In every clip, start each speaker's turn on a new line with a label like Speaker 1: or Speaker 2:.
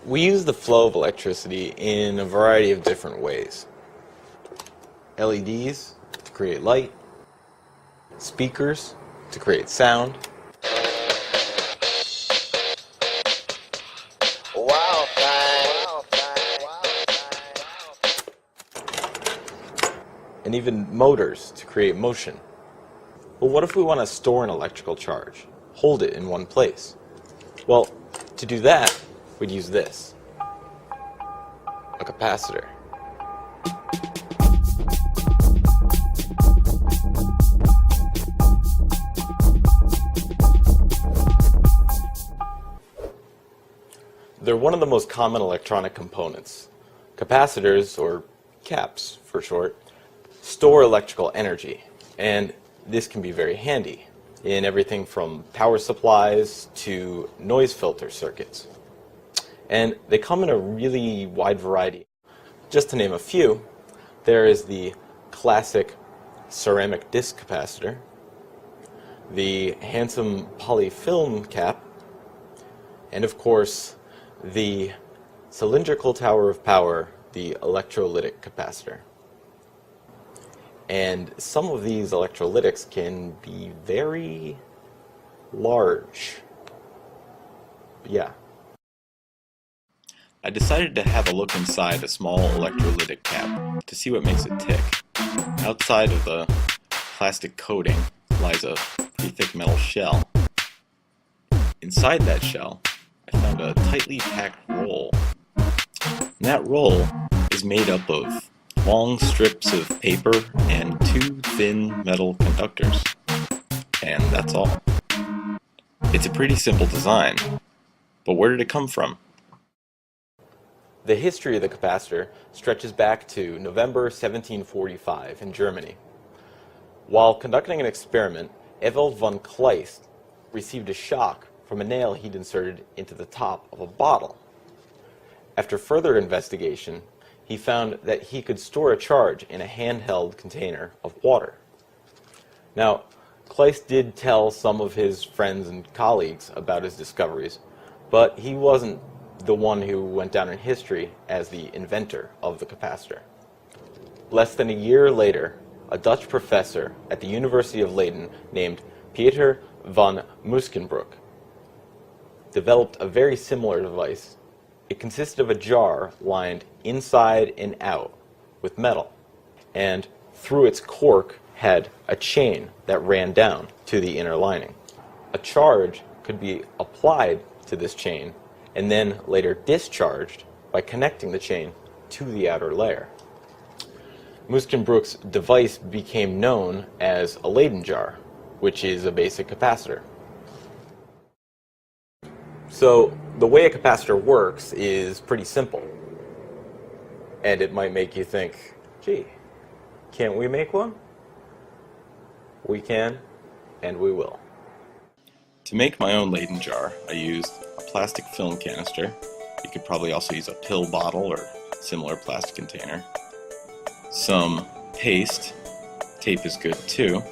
Speaker 1: We use the flow of electricity in a variety of different ways. LEDs to create light, speakers to create sound, and even motors to create motion. But what if we want to store an electrical charge, hold it in one place? Well, to do that, we'd use this, a capacitor. They're one of the most common electronic components. Capacitors, or caps for short, store electrical energy, and this can be very handy in everything from power supplies to noise filter circuits. And they come in a really wide variety. Just to name a few, there is the classic ceramic disc capacitor, the handsome polyfilm cap, and of course the cylindrical tower of power, the electrolytic capacitor. And some of these electrolytics can be very large. Yeah. I decided to have a look inside a small electrolytic cap to see what makes it tick. Outside of the plastic coating lies a pretty thick metal shell. Inside that shell, I found a tightly packed roll. And that roll is made up of long strips of paper and two thin metal conductors. And that's all. It's a pretty simple design, but where did it come from? The history of the capacitor stretches back to November 1745 in Germany. While conducting an experiment, Ewald von Kleist received a shock from a nail he'd inserted into the top of a bottle. After further investigation, he found that he could store a charge in a handheld container of water. Now, Kleist did tell some of his friends and colleagues about his discoveries, but he wasn't the one who went down in history as the inventor of the capacitor. Less than a year later, a Dutch professor at the University of Leiden named Pieter van Muskenbroek developed a very similar device. It consisted of a jar lined inside and out with metal, and through its cork had a chain that ran down to the inner lining. A charge could be applied to this chain and then later discharged by connecting the chain to the outer layer. Muskenbroek's device became known as a Leyden jar, which is a basic capacitor. So the way a capacitor works is pretty simple. And it might make you think, gee, can't we make one? We can, and we will. To make my own Leyden jar, I used a plastic film canister. You could probably also use a pill bottle or similar plastic container. Some paste, tape is good too.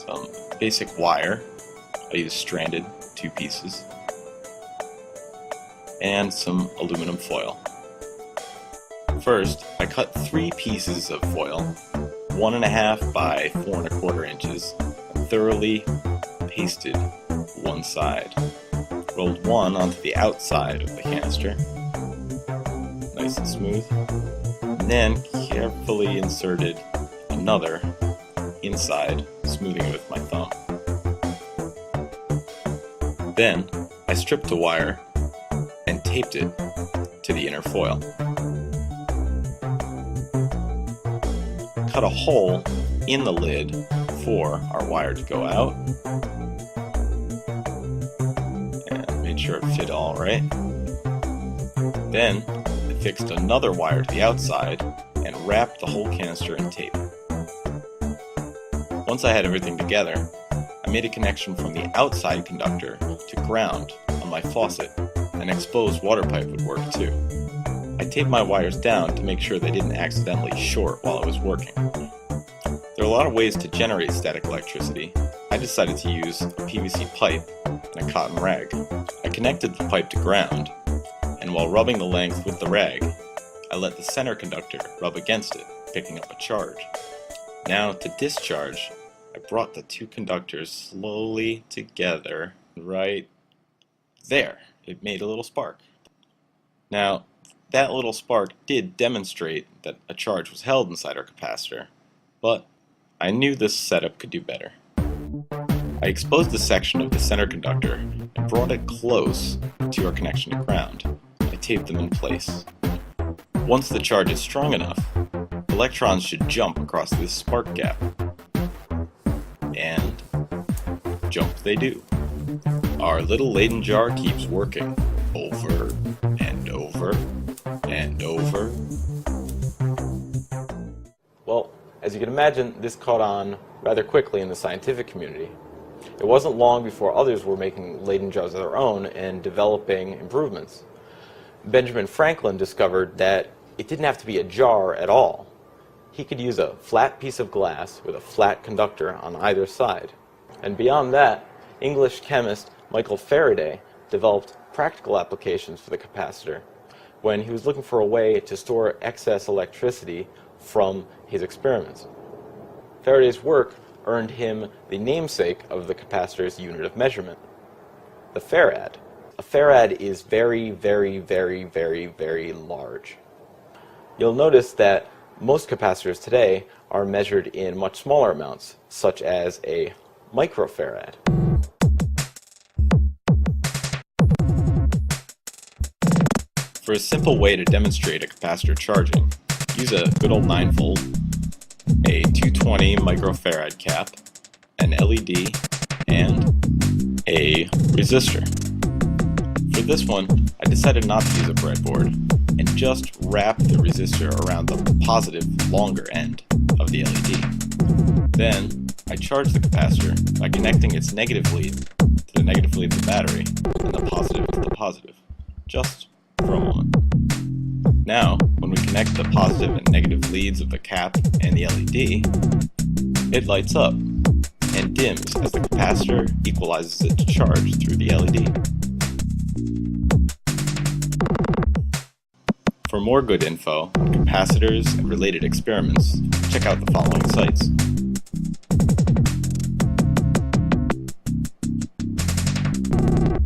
Speaker 1: Some basic wire, I used stranded 2 pieces. And some aluminum foil. First, I cut 3 pieces of foil, 1.5 by 4 1/4 inches, and thoroughly pasted one side. Rolled one onto the outside of the canister, nice and smooth, and then carefully inserted another inside, smoothing it with my thumb. Then, I stripped the wire and taped it to the inner foil. Cut a hole in the lid for our wire to go out, and made sure it fit all right. Then, I fixed another wire to the outside and wrapped the whole canister in tape. Once I had everything together, I made a connection from the outside conductor to ground on my faucet. An exposed water pipe would work too. I taped my wires down to make sure they didn't accidentally short while I was working. There are a lot of ways to generate static electricity. I decided to use a PVC pipe and a cotton rag. I connected the pipe to ground, and while rubbing the length with the rag, I let the center conductor rub against it, picking up a charge. Now, to discharge, I brought the two conductors slowly together right there. It made a little spark. Now, that little spark did demonstrate that a charge was held inside our capacitor, but I knew this setup could do better. I exposed a section of the center conductor and brought it close to our connection to ground. I taped them in place. Once the charge is strong enough, electrons should jump across this spark gap. And jump they do. Our little Leyden jar keeps working over and over and over. Well, as you can imagine, this caught on rather quickly in the scientific community. It wasn't long before others were making Leyden jars of their own and developing improvements. Benjamin Franklin discovered that it didn't have to be a jar at all. He could use a flat piece of glass with a flat conductor on either side. And beyond that, English chemist Michael Faraday developed practical applications for the capacitor when he was looking for a way to store excess electricity from his experiments. Faraday's work earned him the namesake of the capacitor's unit of measurement, the farad. A farad is very, very, very, very, very large. You'll notice that most capacitors today are measured in much smaller amounts, such as a microfarad. For a simple way to demonstrate a capacitor charging, use a good old 9-volt, a 220 microfarad cap, an LED, and a resistor. For this one, I decided not to use a breadboard and just wrap the resistor around the positive, longer end of the LED. Then, I charged the capacitor by connecting its negative lead to the negative lead of the battery and the positive to the positive, just for a moment. Now, when we connect the positive and negative leads of the cap and the LED, it lights up and dims as the capacitor equalizes its charge through the LED. For more good info on capacitors and related experiments, check out the following sites.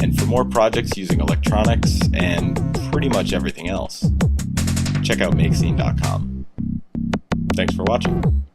Speaker 1: And for more projects using electronics and pretty much everything else, check out makescene.com. Thanks for watching.